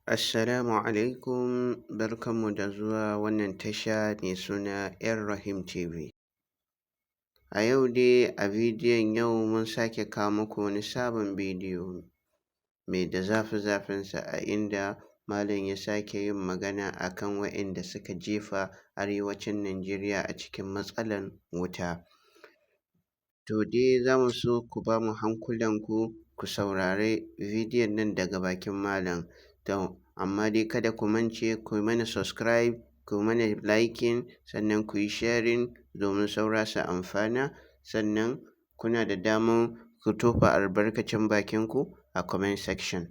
Assalamu alaikum, barkanmu da zuwa wannan tasha mai suna 'Yan Rahim TV. A yau dai a bidiyon yau mun sake kawo muku wani sabon bidiyo mai da zafi-zafinsa a inda Malam ya sake yin magana akan waɗanda suka jefa Arewacin Najeriya a cikin matsalar wuta. To dai za mu so ku ba mu hankulanku ku saurari bidiyon nan daga bakin Malam. Amma dai kada ku mance ku yi mana subscribe, ku mana liking, sannan ku yi sharing domin saura su amfana, sannan kuna da damar ku tofa albarkacin bakinku a comment section.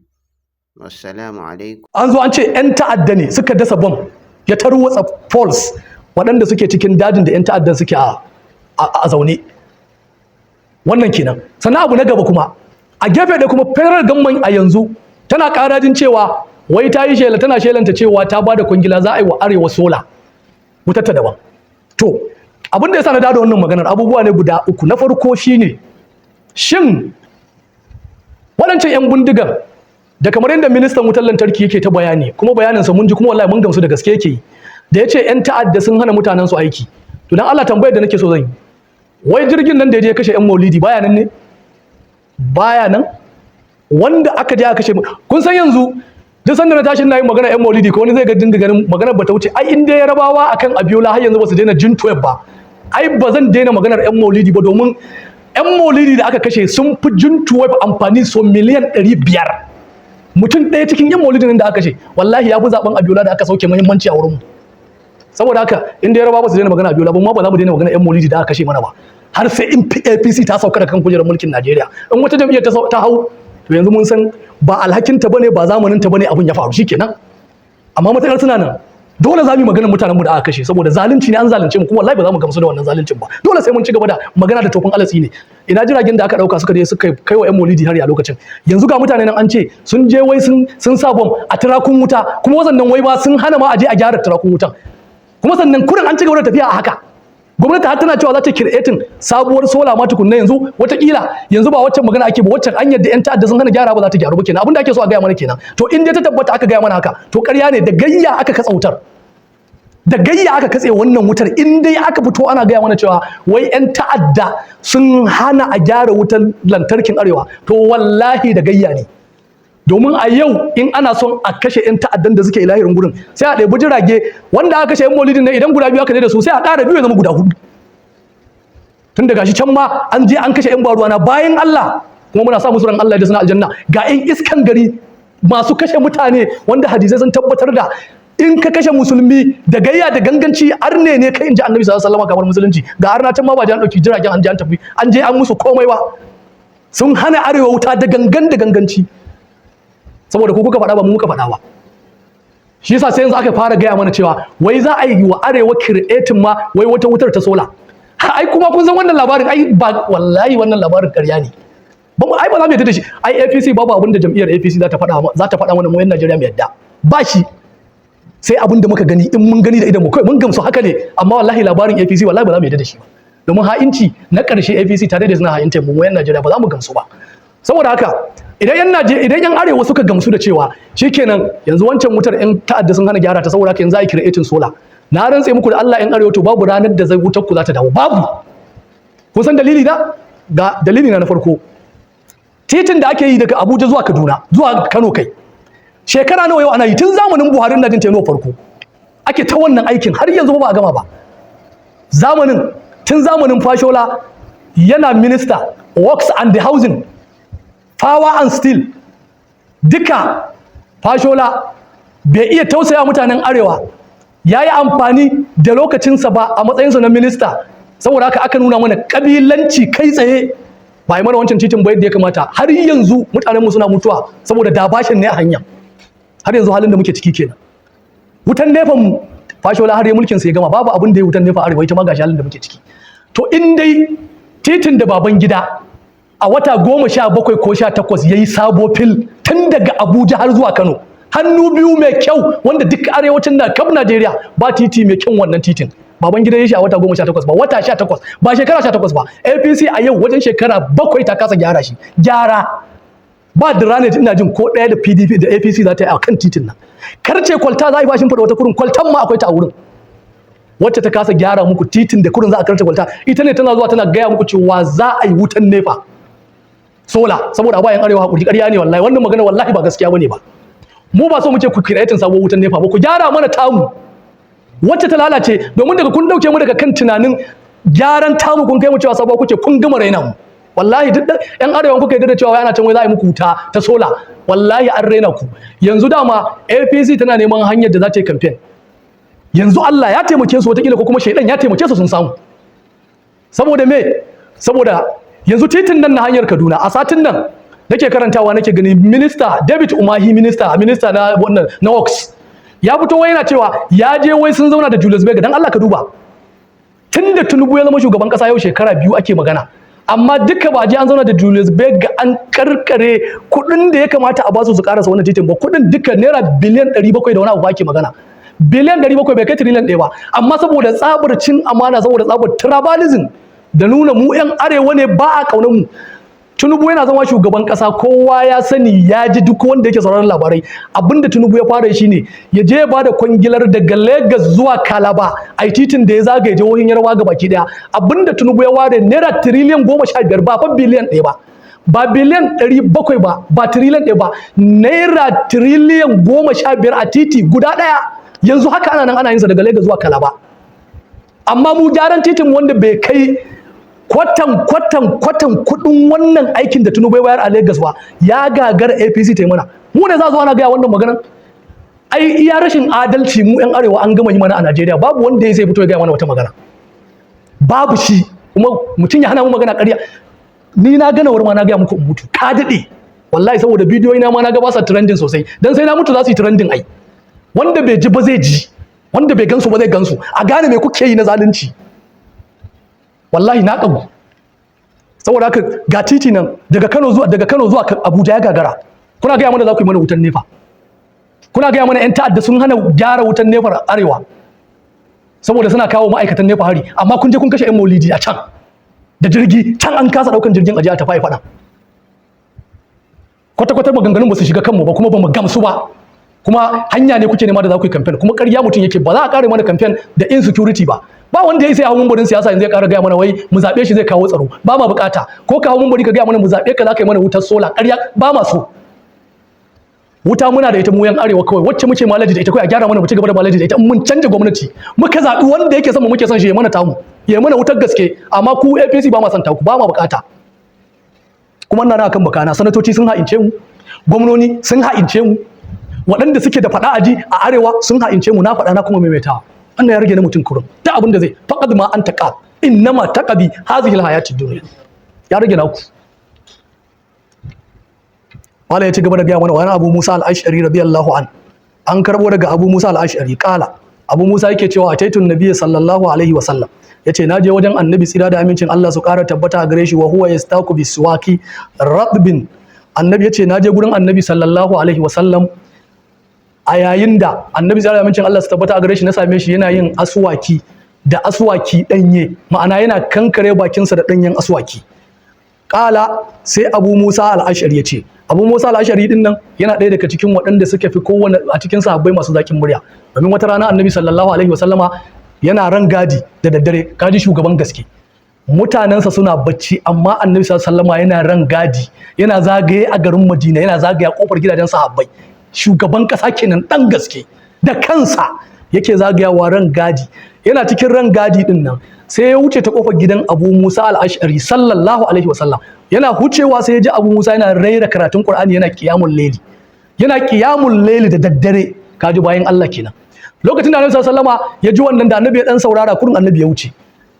Wassalamu alaikum. An zo an ce 'yan ta'adda ne suka dasa bom ya tarwatsa poles waɗanda suke cikin dajin da 'yan ta'addan suke a zaune. Wannan kenan. Sannan abu na gaba kuma, a gefe da kuma federal government a yanzu tana ƙarajin cewa wai ta yi shela, tana shelanta cewa ta bada kwangila za a yi wa arewa sola wutar ta daban. To abin da ya sa na dawo wannan maganar abubuwa ne guda uku. Na farko shine shin waɗancan 'yan bindigar da kamar yadda ministan wutar lantarki yake ta bayani, kuma bayaninsa mun ji kuma wallahi mun gamsu da gaske yake yi, da ya ce 'yan ta'adda sun hana mutanen su aiki. To dan Allah tambayar da nake so zan yi, wai jirgin nan da ya je kashe 'yan maulidi baya nan ne? Baya nan? Wanda aka je aka kashe, kun san yanzu duk sanda na tashi ina yin magana 'yan maulidi ko wani zai ga dinga ganin maganar bata wuce, ai in dai Yarabawa akan Abiola har yanzu ba su daina jin 12 ba, ai ba zan daina maganar 'yan maulidi ba, domin 'yan maulidi da aka kashe sun fi jin 12 amfani so miliyan 500. Mutum ɗaya cikin 'yan maulidin da aka kashe wallahi ya fi zaben Abiola da aka sauke muhimmanci a wurin mu. Saboda haka in dai Yarabawa ba su daina magana Abiola ba, ba za mu daina magana 'yan maulidi da aka kashe mana ba, har sai in APC ta sauka da kan kujerar mulkin Najeriya. In wata jam'iyyar ta hau, to yanzu mun san ba alhakinta bane, ba zamaninta bane abin ya faru, shikenan. Amma matakar suna nan, dole za mu yi maganar mutanen mu da aka kashe, saboda zalunci ne, an zalunce mu kuma wallahi ba za mu gamsu da wannan zaluncin ba. Dole sai mun ci gaba da magana da tofin alatsi ne. Ina jiragen da aka dauka suka je suka kai wa 'yan maulidi har a lokacin. Yanzu ga mutane nan an ce sun je wai sun sa bom a turakun wuta, kuma sannan wai ba sun hana ma a je a gyara turakun wutan. Kuma sannan kurin an ci gaba da tafiya a haka. Gwamnati har tana cewa za ta creating sabuwar sola ma tukunna yanzu, watakila yanzu ba waccan magana ake ba, waccan an yadda 'yan ta'adda sun hana gyara ba za ta gyaru ba kenan. Abin da ake so a gaya mana kenan. To in dai ta tabbata aka gaya mana haka, to ƙarya ne, da gayya aka katsa wutar. Da gayya aka katse wannan wutar. In dai aka fito ana gaya mana cewa wai 'yan ta'adda sun hana a gyara wutar lantarkin arewa, to wallahi da gayya ne. Domin a yau in ana son a kashe 'yan ta'addan da suke ilahirin gurin, sai a ɗebi jirage wanda aka kashe 'yan maulidin ne, idan guda biyu aka je da su sai a ƙara biyu ya zama guda hudu. Tun da gashi can ma an je an kashe 'yan baruwana bayan Allah, kuma muna sa musu ran Allah da suna aljanna. Ga 'yan iskan gari masu kashe mutane wanda hadisai sun tabbatar da in ka kashe musulmi da gayya da ganganci arne ne kai, in ji annabi sallallahu alaihi wasallam kamar musulunci. Ga arna can ma ba an ɗauki jiragen an je an tafi, an je an musu komai ba. Sun hana arewa wuta da gangan da ganganci. Saboda ku kuka faɗa ba mu muka faɗa ba. Shi yasa sai yanzu aka fara gaya mana cewa wai za a yi wa arewa creating ma wai wata wutar ta sola. Ai kuma kun san wannan labarin, ai ba wallahi wannan labarin ƙarya ne. Ai ba za mu yadda da shi. Ai APC babu abin da jam'iyyar APC za ta faɗa mana mu yan Najeriya mu yadda. Ba shi. Sai abin da muka gani, in mun gani da idan mu kai mun gamsu haka ne, amma wallahi labarin APC wallahi ba za mu yadda da shi ba. Domin ha'inci na ƙarshe APC tare da suna ha'inta mu yan Najeriya ba za mu gamsu ba. Saboda haka idan yan arewa suka gamsu da cewa shikenan yanzu wancan wutar 'yan ta'adda sun hana gyara ta, saboda haka yanzu za a yi creating sola, na rantse muku da Allah 'yan arewa to babu ranar da wutar ku za ta dawo, babu. Kun san dalili da? Ga dalili na farko, titin da ake yi daga Abuja zuwa Kaduna zuwa Kano kai, shekara nawa yau ana yi, tun zamanin Buhari na jin teno farko ake ta wannan aikin, har yanzu ba a gama ba. Tun zamanin Fashola yana minister works and the housing, power and steel, duka Fashola bai iya tausaya mutanen arewa, ya yi amfani da lokacinsa ba a matsayinsa na minista. Saboda haka aka nuna mana kabilanci kai tsaye, ba yi mana wancan titin ba yadda ya kamata. Har yanzu mutanenmu suna mutuwa saboda dabashin ne a hanya. Har yanzu halin da muke ciki kenan. Wutan nefan mu Fashola har ya mulkin sa ya gama, babu abin da ya wutan nefa arewa, ita ma gashi halin da muke ciki. To in dai titin da baban gida a wata 17 ko 18 yayi sabo fil tun daga Abuja har zuwa Kano, hannu biyu mai kyau, wanda duk arewacin da kaf Najeriya ba titi mai kyau wannan titin. Baban gida yayi shi a wata 18 ba, wata 18 ba, shekara 18 ba. APC a yau wajen shekara 7 ta kasa gyara shi. ba drainage ina jin ko ɗaya da PDP da APC za ta yi a kan titin nan. Karce kwalta za a yi bashin fada wata kurin, kwaltan ma akwai ta a wurin. Wacce ta kasa gyara muku titin da kurin za a karce kwalta, ita ne tana zuwa tana gaya muku cewa za a yi wutan NEPA sola, saboda a bayan Arewa hakuri. Ƙarya ne wallahi, wannan magana wallahi ba gaskiya bane ba. Mu ba so muke ku creating sabon wutan NEPA ba, ku gyara mana tamu wacce ta lalace, domin daga kun dauke mu daga kan tunanin gyaran tamu kun kai mu cewa sabo kuke, kun gama raina mu. Wallahi duk yan Arewa kuka yarda da cewa ana can wai za a yi muku wuta ta sola, wallahi an raina ku. Yanzu dama APC tana neman hanyar da za ta yi campaign. Yanzu Allah ya taimake su wataƙila, ko kuma shaidan ya taimake su sun samu. Saboda me? Saboda yanzu titin nan na hanyar Kaduna a satin nan nake karantawa nake gani minista David Umahi, minista na wannan na Works, ya fito wai yana cewa ya je wai sun zauna da Julius Berger. Dan Allah ka duba, tunda Tinubu ya zama shugaban kasa yau shekara 2 ake magana, amma duka ba je an zauna da Julius Berger an karkare kuɗin da ya kamata a basu su karasa wannan titin ba. Kuɗin duka naira biliyan 700 da wani abu ake magana. Biliyan 700 bai kai trillion 1 ba, amma saboda tsabar cin amana, saboda tsabar tribalism da nuna mu yan Arewa ne ba a kaunar mu, Tinubu yana zama shugaban kasa, kowa ya sani, ya ji duk wanda yake sauraron labarai. Abinda Tinubu ya fara shi ne ya je ba da kwangilar daga Lagos zuwa Calabar, ai titin da ya zagaye jihohin Yarbawa gabaki daya. Abinda Tinubu ya ware naira trillion 15, ba fa biliyan 1 ba, ba biliyan 700 ba, ba trillion 1 ba, naira trillion 15 a titi guda daya. Yanzu haka ana nan ana yin sa daga Lagos zuwa Calabar. Amma mu gyaran titin wanda bai kai kwatan kudin wannan aikin da Tinubu ya bayar a Lagos ba, ya gagara APC ta yi mana. Mu ne za zo ana gaya wannan maganan? Ai iya rashin adalci mu yan Arewa an gama yi mana a Najeriya. Babu wanda ya sai fito ya gaya mana wata magana, babu shi. Kuma mutum ya hana mu magana ƙarya. Ni na gana warma na gaya muku in mutu, ka daɗe wallahi, saboda bidiyoyi na ma na ga ba sa trending sosai, dan sai na mutu za su yi trending. Ai wanda bai ji ba zai ji, wanda bai gansu ba zai gansu, a gane me kuke yi na zalunci. Wallahi na kagu. Saboda haka ga titi nan daga Kano zuwa Abuja ya gagara. Kuna gaya mana za ku yi mana wutan NEPA, kuna gaya mana yan ta'adda sun hana gyara wutan NEPA Arewa saboda suna kawo ma'aikatan NEPA hari, amma kun je kun kashe yan Maulidi a can da jirgi, can an kasa daukan jirgin aje a tafi faɗa. Kwata-kwata maganganun ba su shiga kanmu ba, kuma ba mu gamsu ba, kuma hanya ne kuke nema da za ku yi campaign, kuma ƙarya mutum yake. Ba za a kare mana campaign da insecurity ba. Ba wanda ya sai hawo mumbarin siyasa yanzu ya ƙara gaya mana wai mu zaɓe shi zai kawo tsaro. Ba ma bukata. Ko ka hawo mumbari ka gaya mana mu zaɓe ka za ka yi mana wutar sola, ƙarya ba ma so. Wuta muna da ita mu yan Arewa kawai, wacce muke malaji da ita kawai, a gyara mana mu ci gaba da malaji da ita. Mun canja gwamnati muka zaɓi wanda yake son mu, muke son shi ya mana tamu, ya mana wutar gaske. Amma ku APC ba ma son taku, ba ma bukata. Kuma ina na kan bakana, sanatoci sun ha'ince mu, gwamnoni sun ha'ince mu, waɗanda suke da faɗa aji a Arewa sun ha'ince mu. Na faɗa na kuma maimaitawa. Wannan ya rage na mutum kurum, ta abin da zai faqad ma anta qab innama taqabi hadhihi alhayatid dunya, ya rage naku. Wala ya ci gaba da gaya mana wani Abu Musa al-Ash'ari radiyallahu an karbo daga Abu Musa al-Ash'ari kala, Abu Musa yake cewa ataitun nabiyyi sallallahu alaihi wa sallam, yace naje wajen annabi tsira da amincin Allah su ƙara tabbata a gare shi, wa huwa yastaku biswaki radbin. Annabi yace naje gurin annabi sallallahu alaihi wa sallam a yayin da annabi tsira da amincin Allah su tabbata a gare shi, na same shi yana yin aswaki da aswaki danye, ma'ana yana kankare bakinsa da danyen aswaki. Kala sai Abu Musa al-Ash'ari ya ce, Abu Musa al-Ash'ari din nan yana ɗaya daga cikin waɗanda suka fi kowane a cikin sahabbai masu zakin murya, domin wata rana annabi sallallahu alaihi wasallama yana ran gadi da daddare, kaji shugaban gaske. Mutanensa suna bacci, amma annabi sallallahu alaihi wasallama yana ran gadi, yana zagaye a garin Madina, yana zagaye a kofar gidajen sahabbai. Shugaban kasa kenan dan gaske, da kansa yake zagayawa ran gadi. Yana cikin ran gadi din nan sai ya wuce ta kofar gidan Abu Musa al-Ash'ari sallallahu alaihi wasallam. Yana hucewa sai ya ji Abu Musa yana raira karatun Qur'ani, yana qiyamul layli, da daddare. Kaji bayan Allah kenan. Lokacin da Annabi sallallahu alaihi wasallama ya ji wannan, da Annabi ya dan saurara, kurin Annabi ya wuce.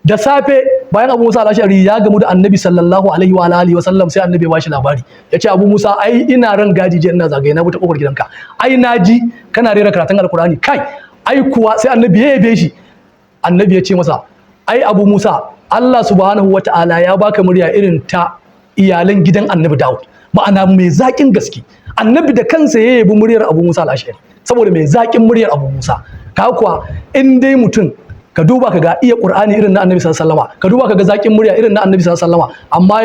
Da safe bayan Abu Musa al-Ash'ari ya gamu da Annabi sallallahu alaihi wa alihi wa sallam, sai Annabi ya bashi labari, yace Abu Musa, ai ina ran gadi je ina zagaye na buta kofar gidanka, ai naji kana rera karatun Alqur'ani, kai ai kuwa. Sai Annabi ya yabe shi. Annabi ya ce masa, ai Abu Musa, Allah subhanahu wata'ala ya baka murya irin ta iyalan gidan Annabi Dawud, ma'ana mai zakin gaske. Annabi da kansa ya yabi muryar Abu Musa al-Ash'ari saboda mai zakin muryar Abu Musa. Ka kuwa in dai mutum ka duba ka ga iya Qur'ani irin na Annabi sallallahu alaihi wasallam, ka duba ka ga zakin murya irin na Annabi sallallahu alaihi wasallam, amma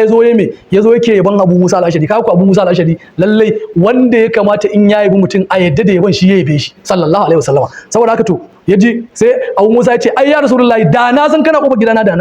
yazo yake yaban Abu Musa al-Ashari. Kaga Abu Musa al-Ashari lallai wanda ya kamata in ya yabi mutum a yadda da yaban shi ya yabe shi sallallahu alaihi wasallam. Saboda haka to yaji sai Abu Musa ya ce ai ya Rasulullahi da na san kana kofar gidana da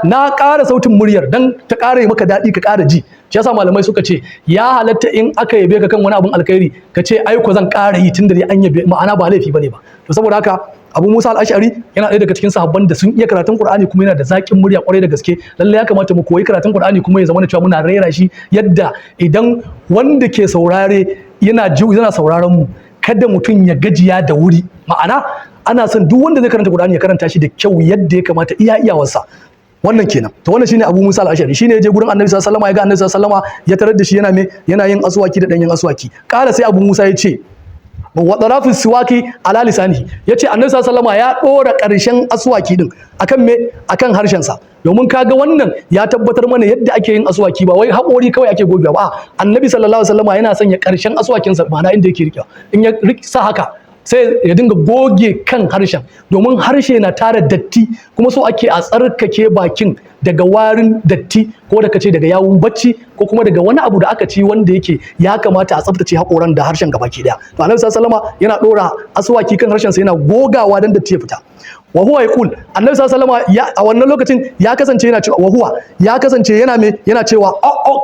na ƙara sautin muryar dan ta ƙara maka daɗi ka ƙara ji. Shi yasa malamai suka ce ya halatta in aka yabe ka kan wani abun alkhairi ka ce ai ko zan ƙara yi tunda dai an yabe, ma'ana ba laifi bane ba. To saboda haka Abu Musa al-Ash'ari yana ɗaya daga cikin sahabban da sun iya karatun Qur'ani kuma yana da zaƙin murya ƙwarai da gaske. Lalle ya kamata mu koyi karatun Qur'ani kuma ya zama cewa muna rera shi yadda idan wanda ke saurare yana sauraron mu kada mutum ya gajiya da wuri. Ma'ana ana son duk wanda zai karanta Qur'ani ya karanta shi da kyau yadda ya kamata iyawarsa. Wannan kenan. To wannan shine Abu Musa al-Ash'ari, shine ya je gurin Annabi sallallahu alaihi wasallam, ya ga Annabi sallallahu alaihi wasallam ya tarar da shi yana yin aswaki da danyen aswaki. Kala sai Abu Musa ya ce wa tarafu siwaki ala lisani, yace Annabi sallallahu alaihi wasallam ya dora karshen aswaki din akan harshen sa, domin kaga wannan ya tabbatar mana yadda ake yin aswaki ba wai haƙori kawai ake gogewa ba. Annabi sallallahu alaihi wasallam yana sanya karshen aswakin sa, ma'ana inda yake rikewa in ya sa haka sai ya dinga goge kan harshen, domin harshe na tara datti kuma so ake a tsarkake bakin daga warin datti ko da kace daga yawun bacci ko kuma daga wani abu da aka ci wanda yake ya kamata a tsaftace haƙoran da harshen gabaki daya. To Annabi sallallahu alaihi wasallam yana dora aswaki kan harshen sa yana gogawa dan datti ya fita. Wa huwa yaqul, Annabi sallallahu alaihi wasallam a wannan lokacin ya kasance yana cewa yana cewa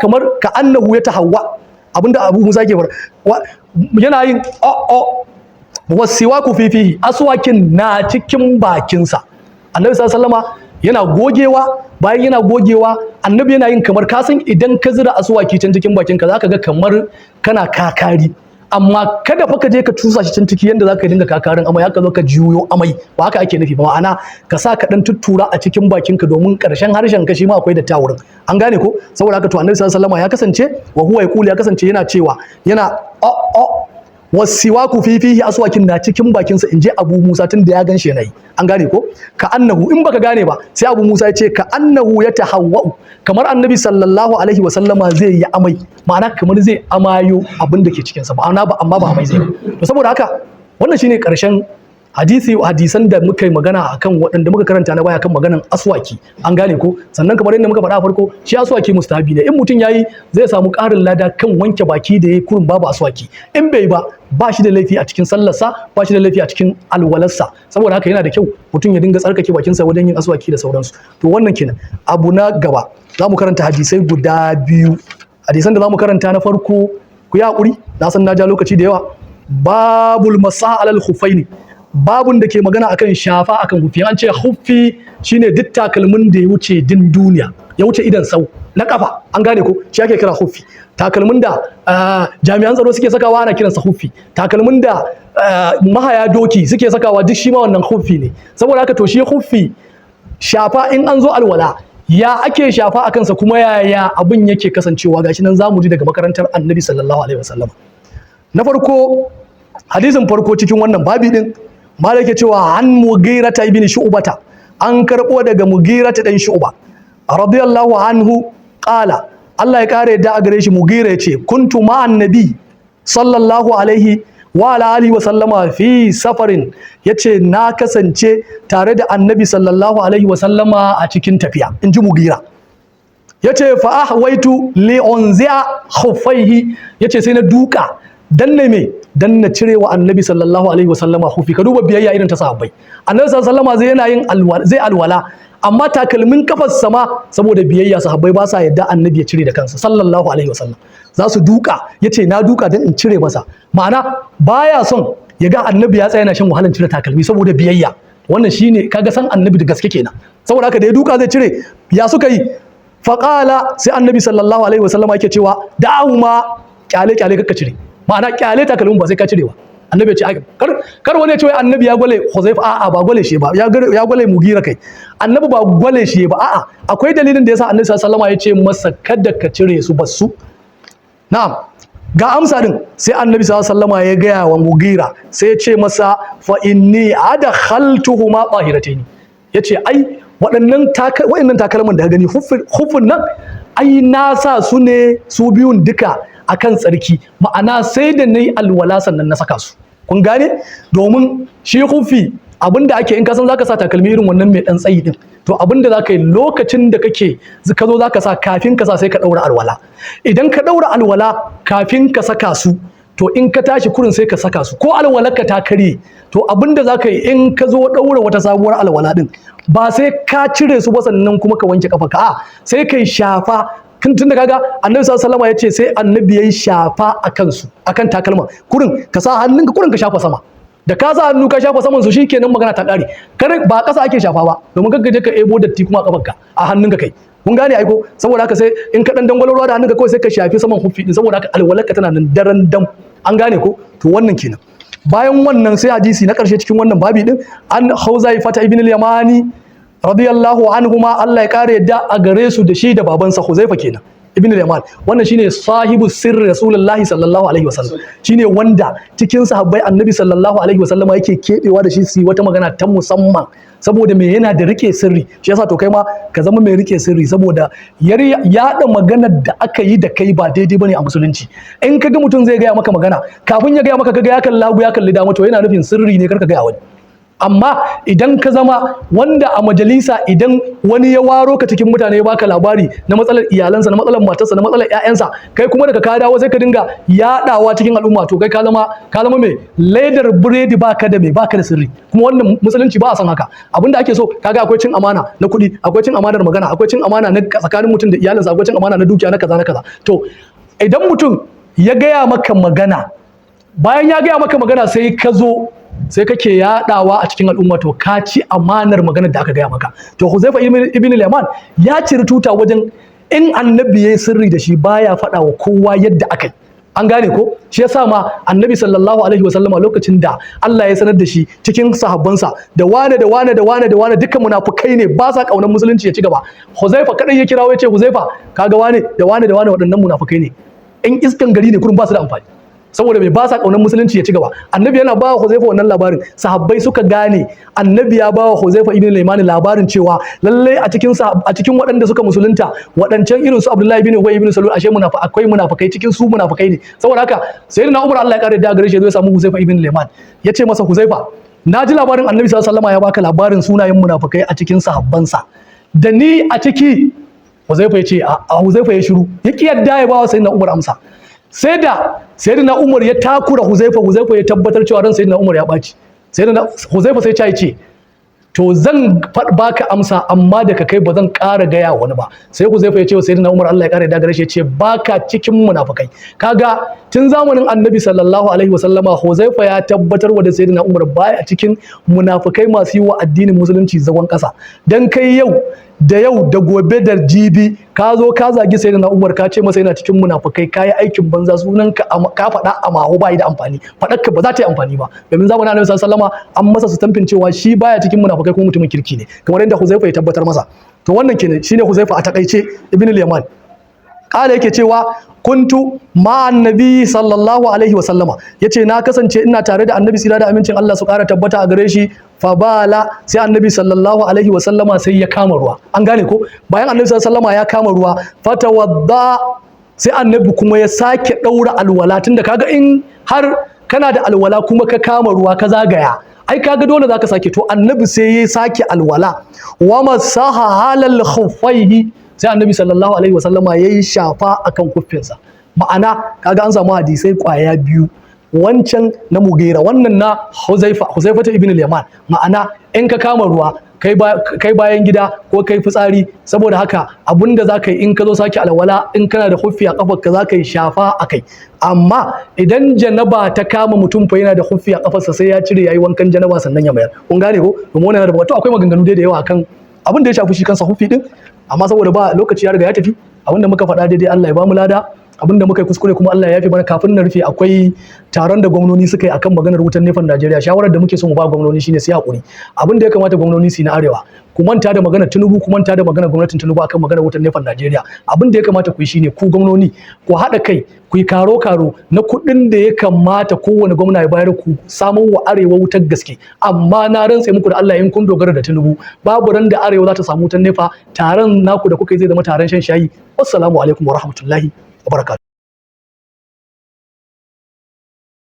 kamar ka annahu ya tahawwa, abinda Abu Musa ke fara yana yin wasiwaku fihi, aswakin na cikin bakinsa. Annabi sallallahu alaihi wasallam yana gogewa, bayan yana gogewa Annabi yana yin kamar kasan idan ka zira aswaki can cikin bakinka zaka ga kamar kana kakari, amma kada fa ka je ka cusa shi can ciki yanda zaka dinga kakarin amai haka zo ka juyo amai, ba haka ake nufi ba. Ma'ana ka sa ka dan tuttura a cikin bakinka domin karshen harshen ka shi ma akwai datti wurin, an gane ko? Saboda haka to Annabi sallallahu alaihi wasallam ya kasance wa huwa yaqulu, ya kasance yana cewa wasiwaku fihi, aswakin na cikin bakinsa, in je Abu Musa tun da ya gan shi yanayi, an gane ko? Ka annahu, in baka gane ba sai Abu Musa ya ce ka annahu ya tahawwa'u, kamar Annabi sallallahu alaihi wasallama zai yi amai, ma'ana kamar zai amayo abin da ke cikinsa, amma ba amai zai ba. To saboda haka wannan shine karshen hadisan da muka yi magana akan waɗanda muka karanta na baya kan maganan aswaki, an gane ko? Sannan kamar yadda muka faɗa a farko, shi aswaki mustahabi ne, in mutum yayi zai samu ƙarin lada kan wanke baki da yayi kurun babu aswaki. In bai ba shi da laifi a cikin sallarsa, ba shi da laifi a cikin alwalarsa. Saboda haka yana da kyau mutum ya dinga tsarkake bakinsa wajen yin aswaki da sauransu. To wannan kenan. Abu na gaba za mu karanta hadisai guda biyu. Hadisan da za mu karanta na farko, ku yi haƙuri na san na ja lokaci da yawa. Babul masa alal khuffaini, babun da ke magana akan shafa akan hufi. An ce hufi shine duk takalmin da ya wuce din duniya, ya wuce idan sau na kafa, an gane ko? Shi ake kira hufi. Takalmin da jami'an tsaro suke sakawa ana kiransa hufi. Takalmin da mahaya doki suke sakawa duk shi ma wannan hufi ne. Saboda haka to shi hufi shafa in an zo alwala ya ake shafa a kansa, kuma yaya abin yake kasancewa, gashi nan zamu ji daga makarantar Annabi sallallahu alaihi wasallam. Na farko, hadisin farko cikin wannan babi din, malaka cewa an Mughirata ibn Shu'bata, an karbo daga Mughirata dan Shu'ba radiyallahu anhu qala, Allah ya kare da a gare shi. Mughira yace kuntu ma'an nabi sallallahu alaihi wa ala alihi wa sallama fi safarin, yace na kasance tare da Annabi sallallahu alaihi wa sallama a cikin tafiya, inji Mughira. Yace fa ahwaitu li unzi'a khuffaihi, yace sai na duka dan na cire wa Annabi sallallahu alaihi wasallama hufi. Ka duba biyayya irin ta sahabbai. Annabi sallallahu alaihi wasallama zai alwala, amma takalmin kafar sama saboda biyayya sahabbai ba sa yadda Annabi ya cire da kansa sallallahu alaihi wasallam. Za su duka, yace na duka dan in cire masa, ma'ana baya son ya ga Annabi ya tsaya yana shan wahalan cire takalmi saboda biyayya. Wannan shine kaga san Annabi da gaske kenan. Saboda haka da ya duka zai cire, ya suka yi? Faqala, sai Annabi sallallahu alaihi wasallama yake cewa da'uma, kyale kakka cire, ma'ana kyale takalmin ba sai ka cire ba. Annabi ya ce kar wani ya ce wai Annabi ya gwale Huzaifa, a'a ba gwale shi ba, ya gwale Mughira kai. Annabi ba gwale shi ba, a'a akwai dalilin da yasa Annabi sallallahu alaihi wasallama ya ce masa kada ka cire su basu. Na'am, ga amsa din, sai Annabi sallallahu alaihi wasallama ya gaya wa Mughira, sai ya ce masa fa inni adkhaltuhuma tahiratayn, yace ai waɗannan takalman da ka gani hufun nan ai na sa su ne su biyun duka akan tsarki, ma'ana sai da nayi alwala sannan na saka su. Kun gane? Domin shi hufi abinda ake in ka san zaka sa takalmi irin wannan mai dan tsayi din, to abinda zaka yi lokacin da kake ka zo zaka sa, kafin ka sa sai ka daura alwala. Idan ka daura alwala kafin ka saka su, to in ka tashi kurin sai ka saka su, ko alwalarka ta karye, to abinda zaka yi in ka zo daura wata sabuwar alwala din, ba sai ka cire su ba sannan kuma ka wanke kafa ka, sai kai shafa. Tun da kaga annabi sallallahu alaihi wasallam ya ce sai annabi yayi shafa akan su, akan takalma, kurin ka sa hannunka kurin ka shafa sama, da ka sa hannu ka shafa saman su shikenan magana ta kare. Kar ba ƙasa ake shafa ba, domin kanka je ka ebo datti kuma a kafarka a hannunka kai, kun gane aiko. Saboda haka sai in ka dan dangwalo ruwa da hannunka kawai sai ka shafi saman huffi din, saboda haka alwalarka tana nan daren dam, an gane ko. To wannan kenan. Bayan wannan sai hadisi na karshe cikin wannan babi din, an Huzaifa ibn al-Yamani radiyallahu anhuma, Allah ya kare yadda a gare su da shi da babansa Huzaifa kenan ibn al-Yaman. Wannan shine sahibu sirri Rasulullahi sallallahu alaihi wasallam, shine wanda cikin sahabbai annabi sallallahu alaihi wasallam yake kebewa da shi su yi wata magana ta musamman, saboda me yana da rike sirri. Shi yasa to kai ma ka zama mai rike sirri, saboda yaɗa maganar da aka yi da kai ba daidai bane a musulunci. In kaga mutum zai gaya maka magana, kafin ya gaya maka kaga ya kalli hagu ya kalli dama, to yana nufin sirri ne, karka gaya wani. Amma idan ka zama wanda a majalisa idan wani ya waro ka cikin mutane ya baka labari na matsalar iyalansa, na matsalar matarsa, na matsalar ƴaƴansa, kai kuma daga ka dawo sai ka dinga yaɗawa cikin al'umma, to kai ka zama mai ledar biredi, baka da sirri. Kuma wannan musulunci ba a san haka. Abinda ake so, kaga akwai cin amana na kuɗi, akwai cin amanar magana, akwai cin amana na tsakanin mutum da iyalinsa, akwai cin amana na dukiya, na kaza. To idan mutum ya gaya maka magana, bayan ya gaya maka magana sai ka zo sai kake yadawa a cikin al'umma, to ka ci amanar maganar da aka gaya maka. To Huzaifa ibn al-Yaman ya ciri tuta wajen in annabi yayi sirri da shi baya faɗa wa kowa yadda aka yi, an gane ko. Shi yasa ma annabi sallallahu alaihi wasallama lokacin da Allah ya sanar da shi cikin sahabbansa da wane dukkan munafukai ne, ba sa kaunar musulunci ya ci gaba, Huzaifa kadai ya kirawo ya ce Huzaifa kaga wane waɗannan munafukai ne, in iskan gari ne kurin ba su da amfani, saboda bai ba sa kaunar musulunci ya ci gaba. Annabi yana ba wa Huzaifa wannan labarin, sahabbai suka gane annabi ya ba wa Huzaifa ibn al-Yaman labarin cewa lalle a cikin waɗanda suka musulunta, waɗancan irin su Abdullahi ibn Ubay ibn Salul, ashe akwai munafikai cikin su, munafikai ne. Saboda haka sayyidina Umar Allah ya kare da gare shi, zai samu Huzaifa ibn al-Yaman, ya ce masa Huzaifa, na ji labarin annabi sallallahu alaihi wasallam ya baka labarin sunayen munafikai a cikin sahabbansa, da ni a ciki. Huzaifa ya ce a Huzaifa ya shiru, ya ki yadda ya ba wa sayyidina Umar amsa. Sai da sayyidina Umar ya takura Huzaifa ya tabbatar cewa ran sayyidina Umar ya ɓaci. Huzaifa sai ya ce to zan baka amsa, amma da ka kai ba zan ƙara gaya wani ba. Sai Huzaifa ya ce wa sayyidina Umar Allah ya ƙara da gare shi, ya ce baka cikin munafikai. Kaga tun zamanin annabi sallallahu alaihi wasallama Huzaifa ya tabbatar wa da sayyidina Umar baya cikin munafikai masu yi wa addinin musulunci zagon ƙasa. Dan kai yau da gobe da jibi ka zo ka zagi sayyidina Umar, ka ce masa yana cikin munafikai, ka yi aikin banza, sunan ka faɗa a maho bai da amfani, faɗarka ba za ta yi amfani ba, domin zamanin annabi sallallahu alaihi wasallama an masa su tamfin cewa shi baya cikin munafikai kuma mutumin kirki ne, kamar yadda Huzaifa ya tabbatar masa. To wannan kenan shine Huzaifa a takaice ibn al-Yaman. Kala yake cewa kuntu ma'an nabi sallallahu alaihi wasallama, yace na kasance ina tare da annabi sira da amincin Allah su ƙara tabbata a gare shi. Fabala, sai annabi sallallahu alaihi wasallama sai ya kama ruwa, an gane ko. Bayan annabi sallallahu alaihi wasallama ya kama ruwa, fatawadda, sai annabi kuma ya sake daura alwala, tunda kaga in har kana da alwala kuma ka kama ruwa ka zagaya, ai kaga dole zaka sake. To annabi sai ya sake alwala, wa masaha halal khuffaihi, sai annabi sallallahu alaihi wasallama yayi shafa akan kuffinsa. Ma'ana kaga an samu hadisai kwaya biyu, wancan na Mughira, wannan na Huzaifa ibn al-Yaman. Ma'ana in ka kama ruwa kai bayan gida ko kai fitsari, saboda haka abinda zaka yi in ka zo sake alwala, in kana da huffi a kafarka zaka yi shafa akai. Amma idan janaba ta kama mutum fa yana da huffi a kafarsa, sai ya cire yayi wankan janaba sannan ya mayar, kun gane ko. Domin wannan yana da wato akwai maganganu da yawa akan abin da ya shafi shi kansa huffi din, amma saboda ba lokaci ya riga ya tafi, abinda muka faɗa daidai Allah ya bamu lada, abinda muka yi kuskure kuma Allah ya yafe mana. Kafin na rufe, akwai taron da gwamnoni suka yi akan maganar wutan nefan Najeriya. Shawarar da muke so mu ba gwamnoni shine su yi hakuri. Abin da ya kamata gwamnoni su yi na arewa, ku manta da maganar Tinubu, ku manta da maganar gwamnatin Tinubu akan maganar wutan nefan Najeriya. Abin da ya kamata ku yi shine ku gwamnoni ku haɗa kai, ku yi karo na kuɗin da ya kamata kowane gwamna ya bayar, ku samo wa arewa wutar gaske. Amma na rantse muku da Allah, in kun dogara da Tinubu, babu ran da arewa za ta samu wutan nefa. Taron naku da kuka yi zai zama taron shan shayi. Assalamu alaikum wa rahmatullahi wa barakatuh.